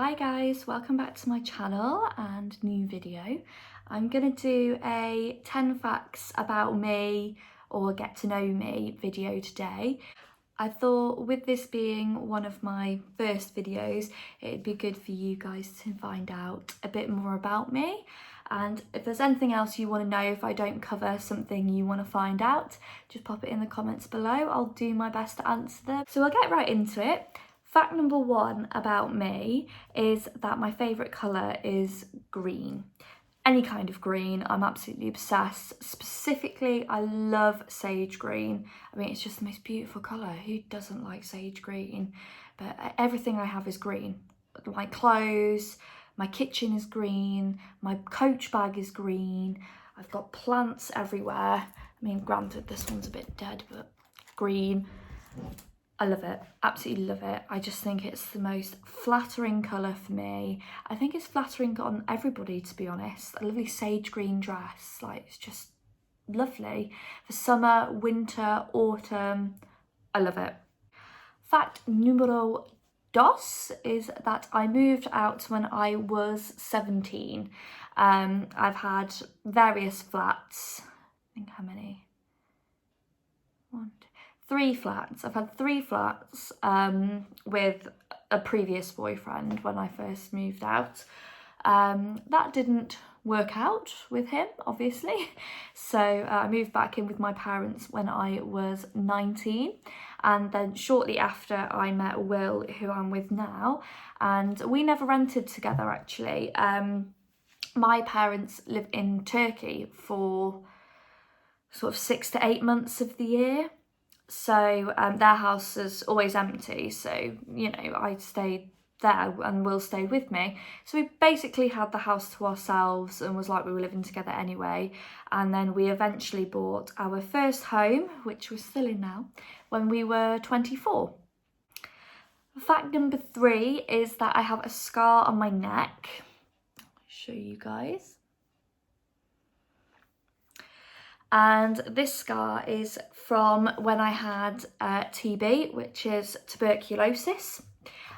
Hi guys, welcome back to my channel and new video. I'm gonna do a 10 facts about me or get to know me video today. I thought with this being one of my first videos, it'd be good for you guys to find out a bit more about me. And if there's anything else you want to know, if I don't cover something you want to find out, just pop it in the comments below. I'll do my best to answer them. So I'll get right into it. Fact number one about me is that my favourite colour is green. Any kind of green, I'm absolutely obsessed. Specifically, I love sage green. I mean, it's just the most beautiful colour. Who doesn't like sage green? But everything I have is green. My clothes, my kitchen is green, my coach bag is green. I've got plants everywhere. I mean, granted, this one's a bit dead, but green. I love it, absolutely love it. I just think it's the most flattering colour for me. I think it's flattering on everybody, to be honest. A lovely sage green dress, like it's just lovely. For summer, winter, autumn, I love it. Fact numero dos is that I moved out when I was 17. I've had various flats. I think how many? 3 flats. I've had 3 flats with a previous boyfriend when I first moved out. That didn't work out with him, obviously. So I moved back in with my parents when I was 19. And then shortly after I met Will, who I'm with now. And we never rented together, actually. My parents live in Turkey for sort of 6 to 8 months of the year. So their house is always empty, so you know I stayed there and Will stayed with me. So we basically had the house to ourselves and was like we were living together anyway. And then we eventually bought our first home, which we're still in now, when we were 24. Fact number 3 is that I have a scar on my neck. I'll show you guys. And this scar is from when I had TB, which is tuberculosis.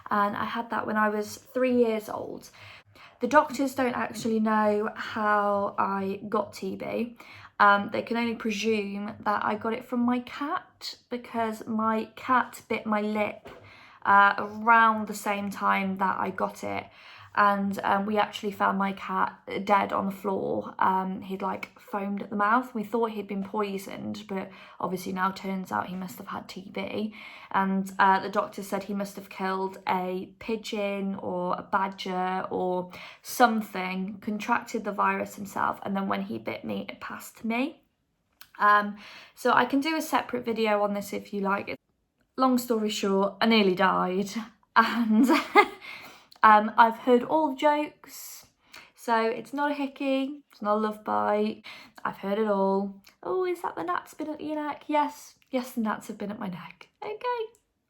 And I had that when I was 3 years old. The doctors don't actually know how I got TB. They can only presume that I got it from my cat, because my cat bit my lip around the same time that I got it. And we actually found my cat dead on the floor. He'd like foamed at the mouth. We thought he'd been poisoned, but obviously now turns out he must have had TB. And the doctor said he must have killed a pigeon or a badger or something, contracted the virus himself, and then when he bit me, it passed to me. So I can do a separate video on this if you like. Long story short, I nearly died, and I've heard all the jokes, so it's not a hickey, it's not a love bite. I've heard it all. Oh, is that the gnat's been at your neck? Yes, the gnats have been at my neck.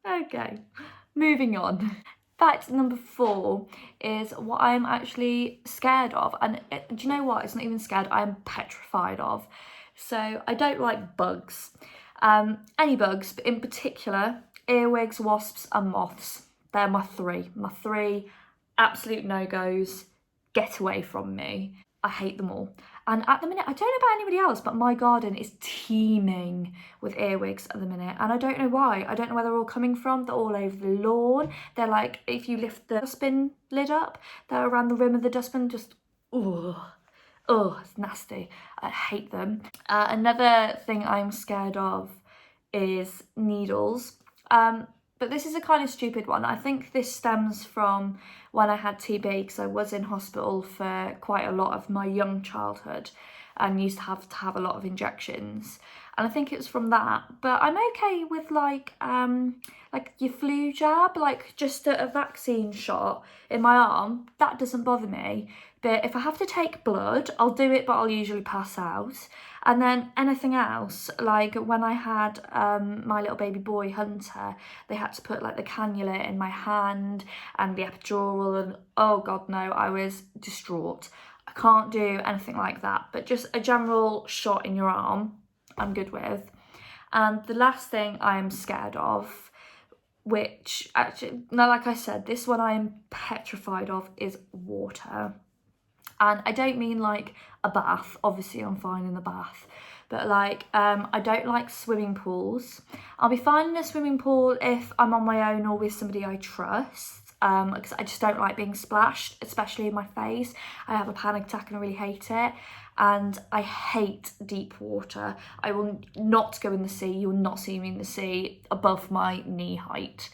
Okay, moving on. Fact number 4 is what I'm actually scared of, and do you know what? It's not even scared, I'm petrified of. So I don't like bugs. Any bugs, but in particular, earwigs, wasps and moths. They're my three absolute no-goes. Get away from me. I hate them all. And at the minute, I don't know about anybody else, but my garden is teeming with earwigs at the minute. And I don't know why. I don't know where they're all coming from. They're all over the lawn. They're like, if you lift the dustbin lid up, they're around the rim of the dustbin, just, oh, it's nasty. I hate them. Another thing I'm scared of is needles. But this is a kind of stupid one. I think this stems from when I had TB, because I was in hospital for quite a lot of my young childhood and used to have a lot of injections. And I think it was from that. But I'm okay with like your flu jab, like just a vaccine shot in my arm. That doesn't bother me. But if I have to take blood, I'll do it, but I'll usually pass out. And then anything else, like when I had my little baby boy Hunter, they had to put like the cannula in my hand and the epidural, and oh god no, I was distraught. I can't do anything like that, but just a general shot in your arm, I'm good with. And the last thing I'm scared of which actually, now like I said, this one I am petrified of is water. And I don't mean like a bath, obviously I'm fine in the bath, but like I don't like swimming pools. I'll be fine in a swimming pool if I'm on my own or with somebody I trust, because I just don't like being splashed, especially in my face. I have a panic attack and I really hate it. And I hate deep water. I will not go in the sea. You will not see me in the sea above my knee height.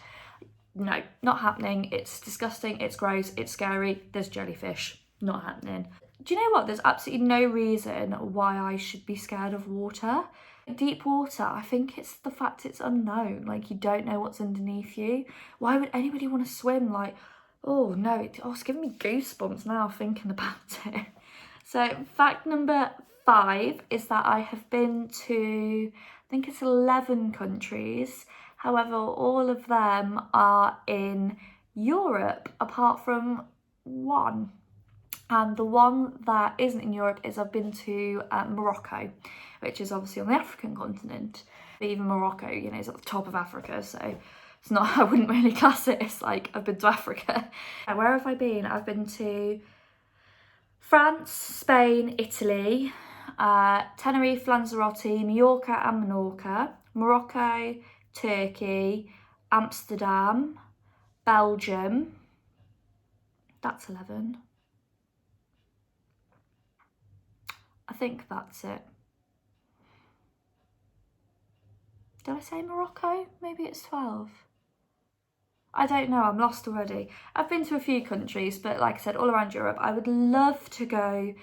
No, not happening. It's disgusting, it's gross, it's scary, there's jellyfish. Not happening. Do you know what? There's absolutely no reason why I should be scared of water. Deep water, I think it's the fact it's unknown. Like, you don't know what's underneath you. Why would anybody want to swim? Like, oh no, it's giving me goosebumps now thinking about it. So fact number 5 is that I have been to, I think it's 11 countries. However, all of them are in Europe apart from one. And the one that isn't in Europe is I've been to Morocco, which is obviously on the African continent. But even Morocco, you know, is at the top of Africa, so it's not, I wouldn't really class it as like I've been to Africa. Where have I been? I've been to France, Spain, Italy, Tenerife, Lanzarote, Mallorca and Menorca, Morocco, Turkey, Amsterdam, Belgium. That's 11. I think that's it. Did I say Morocco? Maybe it's 12. I don't know, I'm lost already. I've been to a few countries, but like I said, all around Europe. I would love to go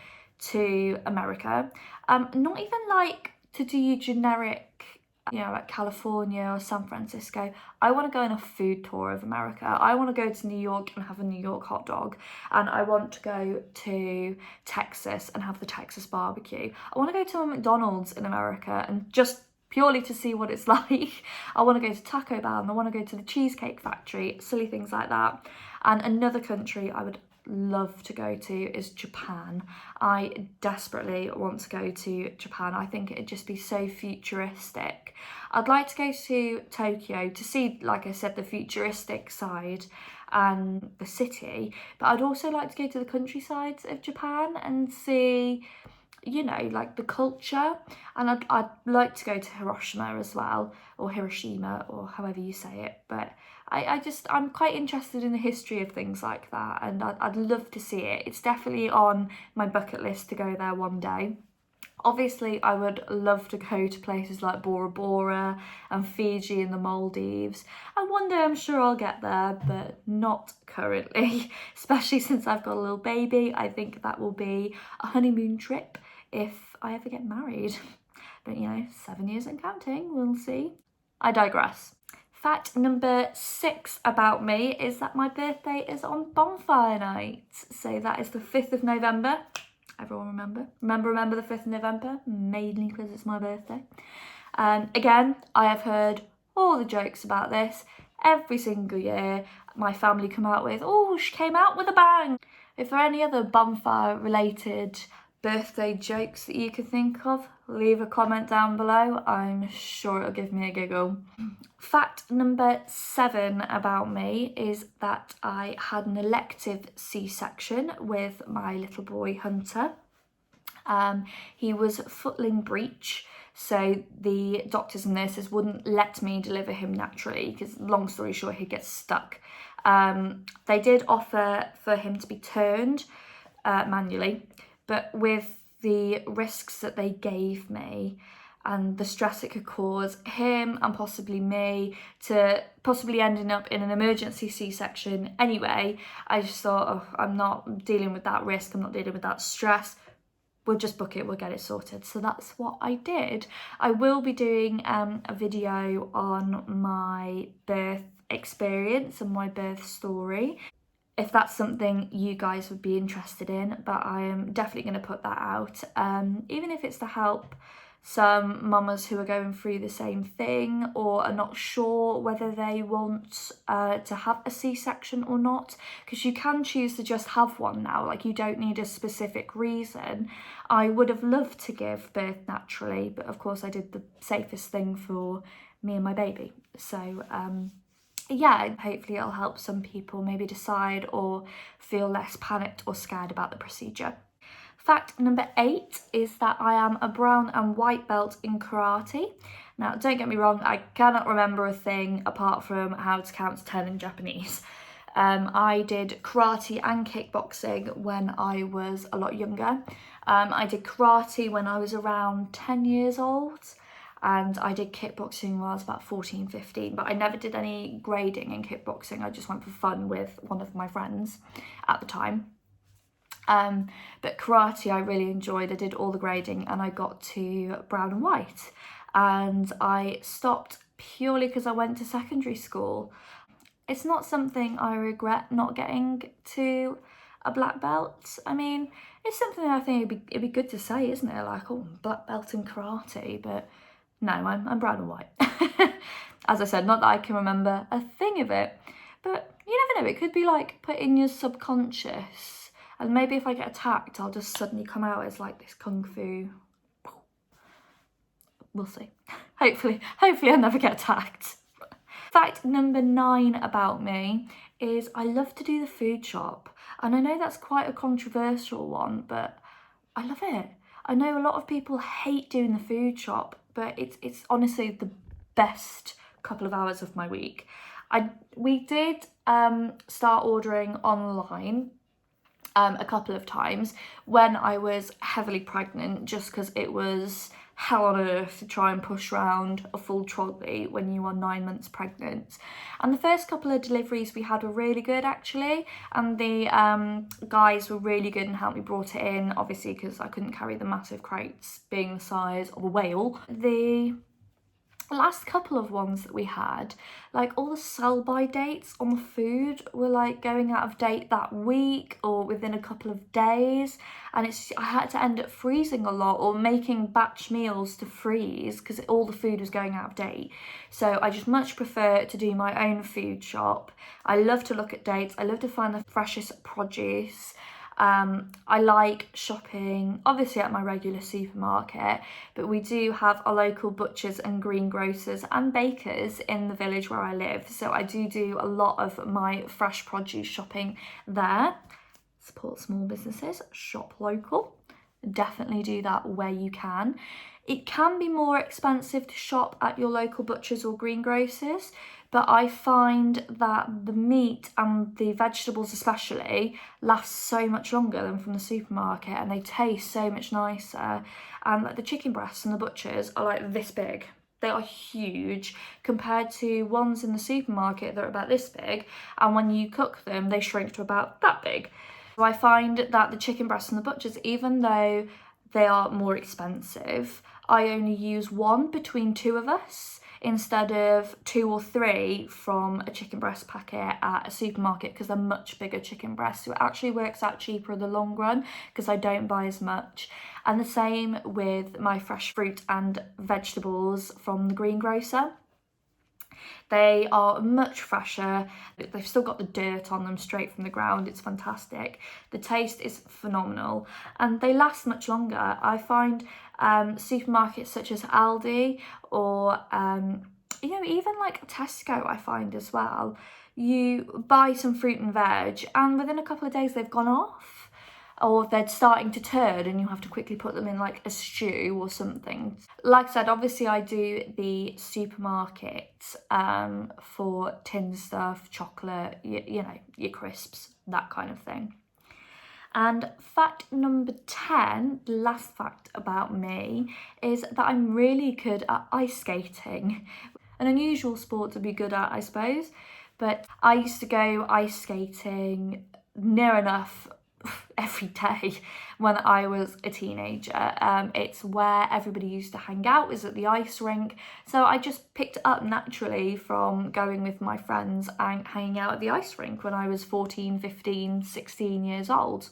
to America. Not even like to do generic, you know, like California or San Francisco. I want to go on a food tour of America. I want to go to New York and have a New York hot dog. And I want to go to Texas and have the Texas barbecue. I want to go to a McDonald's in America and just purely to see what it's like. I want to go to Taco Bell and I want to go to the Cheesecake Factory, silly things like that. And another country I would love to go to is Japan. I desperately want to go to Japan. I think it'd just be so futuristic. I'd like to go to Tokyo to see, like I said, the futuristic side and the city, but I'd also like to go to the countryside of Japan and see, you know, like the culture. And I'd like to go to Hiroshima as well, or Hiroshima, or however you say it. But I'm quite interested in the history of things like that, and I'd love to see it. It's definitely on my bucket list to go there one day. Obviously, I would love to go to places like Bora Bora and Fiji and the Maldives. And one day I'm sure I'll get there, but not currently, especially since I've got a little baby. I think that will be a honeymoon trip if I ever get married. But you know, 7 years and counting, we'll see. I digress. Fact number 6 about me is that my birthday is on bonfire night. So that is the 5th of November. Everyone remember? Remember the 5th of November? Mainly because it's my birthday. Again, I have heard all the jokes about this. Every single year, my family come out with, oh, she came out with a bang. If there are any other bonfire related birthday jokes that you can think of, leave a comment down below. I'm sure it'll give me a giggle. Fact number 7 about me is that I had an elective C-section with my little boy Hunter. He was footling breech, so the doctors and nurses wouldn't let me deliver him naturally because, long story short, he'd get stuck. They did offer for him to be turned manually, but with the risks that they gave me and the stress it could cause him and possibly me to possibly ending up in an emergency C-section anyway, I just thought, oh, I'm not dealing with that risk, I'm not dealing with that stress. We'll just book it, we'll get it sorted. So that's what I did. I will be doing a video on my birth experience and my birth story, if that's something you guys would be interested in, but I am definitely going to put that out, even if it's to help some mamas who are going through the same thing or are not sure whether they want to have a C-section or not, because you can choose to just have one now, like you don't need a specific reason. I would have loved to give birth naturally, but of course I did the safest thing for me and my baby. So yeah, hopefully it'll help some people maybe decide or feel less panicked or scared about the procedure. Fact number 8 is that I am a brown and white belt in karate. Now, don't get me wrong, I cannot remember a thing apart from how to count to 10 in Japanese. I did karate and kickboxing when I was a lot younger. I did karate when I was around 10 years old, and I did kickboxing when I was about 14, 15, but I never did any grading in kickboxing. I just went for fun with one of my friends at the time. But karate I really enjoyed. I did all the grading and I got to brown and white, and I stopped purely because I went to secondary school. It's not something I regret not getting to a black belt. I mean, it's something I think it'd be good to say, isn't it? Like, oh, black belt in karate, but no, I'm brown and white. As I said, not that I can remember a thing of it, but you never know, it could be like put in your subconscious, and maybe if I get attacked, I'll just suddenly come out as like this kung fu. We'll see. Hopefully I'll never get attacked. Fact number 9 about me is I love to do the food shop. And I know that's quite a controversial one, but I love it. I know a lot of people hate doing the food shop, but it's honestly the best couple of hours of my week. We did start ordering online a couple of times when I was heavily pregnant, just because it was hell on earth to try and push around a full trolley when you are 9 months pregnant. And the first couple of deliveries we had were really good actually, and the guys were really good and helped me brought it in, obviously because I couldn't carry the massive crates being the size of a whale. The last couple of ones that we had, like all the sell-by dates on the food were like going out of date that week or within a couple of days, and I had to end up freezing a lot or making batch meals to freeze because all the food was going out of date. So I just much prefer to do my own food shop. I love to look at dates, I love to find the freshest produce. I like shopping obviously at my regular supermarket, but we do have a local butchers and greengrocers and bakers in the village where I live, so I do a lot of my fresh produce shopping there. Support small businesses, shop local, definitely do that where you can. It can be more expensive to shop at your local butchers or greengrocers, but I find that the meat and the vegetables especially last so much longer than from the supermarket, and they taste so much nicer. And like the chicken breasts and the butchers are like this big. They are huge compared to ones in the supermarket that are about this big, and when you cook them they shrink to about that big. So I find that the chicken breasts and the butchers, even though they are more expensive, I only use one between two of us instead of 2 or 3 from a chicken breast packet at a supermarket, because they're much bigger chicken breasts. So it actually works out cheaper in the long run because I don't buy as much. And the same with my fresh fruit and vegetables from the greengrocer. They are much fresher. They've still got the dirt on them straight from the ground. It's fantastic. The taste is phenomenal and they last much longer. I find supermarkets such as Aldi or even like Tesco, I find as well, you buy some fruit and veg and within a couple of days they've gone off, or they're starting to turn and you have to quickly put them in like a stew or something. Like I said, obviously I do the supermarket for tin stuff, chocolate, you know, your crisps, that kind of thing. And fact number 10, the last fact about me, is that I'm really good at ice skating. An unusual sport to be good at, I suppose, but I used to go ice skating near enough every day when I was a teenager. It's where everybody used to hang out, is at the ice rink. So I just picked it up naturally from going with my friends and hanging out at the ice rink when I was 14, 15, 16 years old.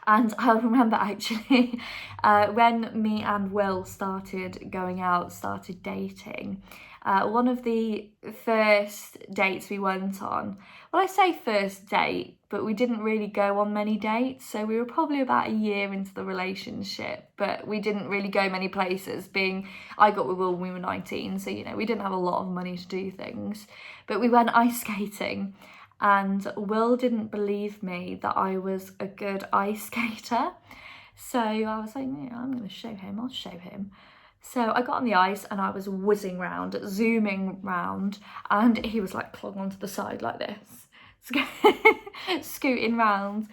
And I remember actually when me and Will started going out, started dating, one of the first dates we went on, well, I say first date, but we didn't really go on many dates. So we were probably about a year into the relationship, but we didn't really go many places, being I got with Will when we were 19. So, you know, we didn't have a lot of money to do things, but we went ice skating. And Will didn't believe me that I was a good ice skater. So I was like, yeah, I'm going to show him, I'll show him. So I got on the ice and I was whizzing round, zooming round, and he was like clung onto the side like this, scooting round.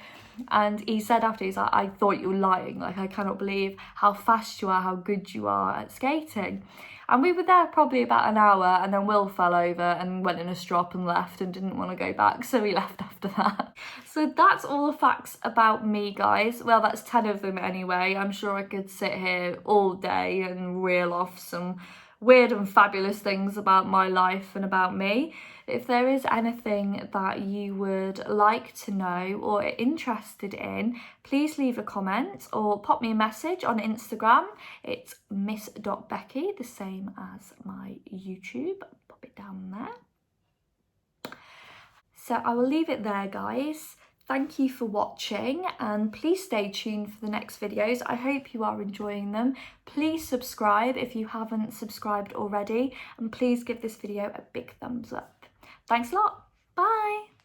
And he said after, he's like, I thought you were lying, like I cannot believe how fast you are, how good you are at skating. And we were there probably about an hour, and then Will fell over and went in a strop and left and didn't want to go back, so we left after that. So that's all the facts about me, guys. Well, that's 10 of them anyway. I'm sure I could sit here all day and reel off some weird and fabulous things about my life and about me. If there is anything that you would like to know or are interested in, please leave a comment or pop me a message on Instagram. It's Miss.Beckii, the same as my YouTube. Pop it down there. So I will leave it there, guys. Thank you for watching, and please stay tuned for the next videos. I hope you are enjoying them. Please subscribe if you haven't subscribed already, and please give this video a big thumbs up. Thanks a lot. Bye.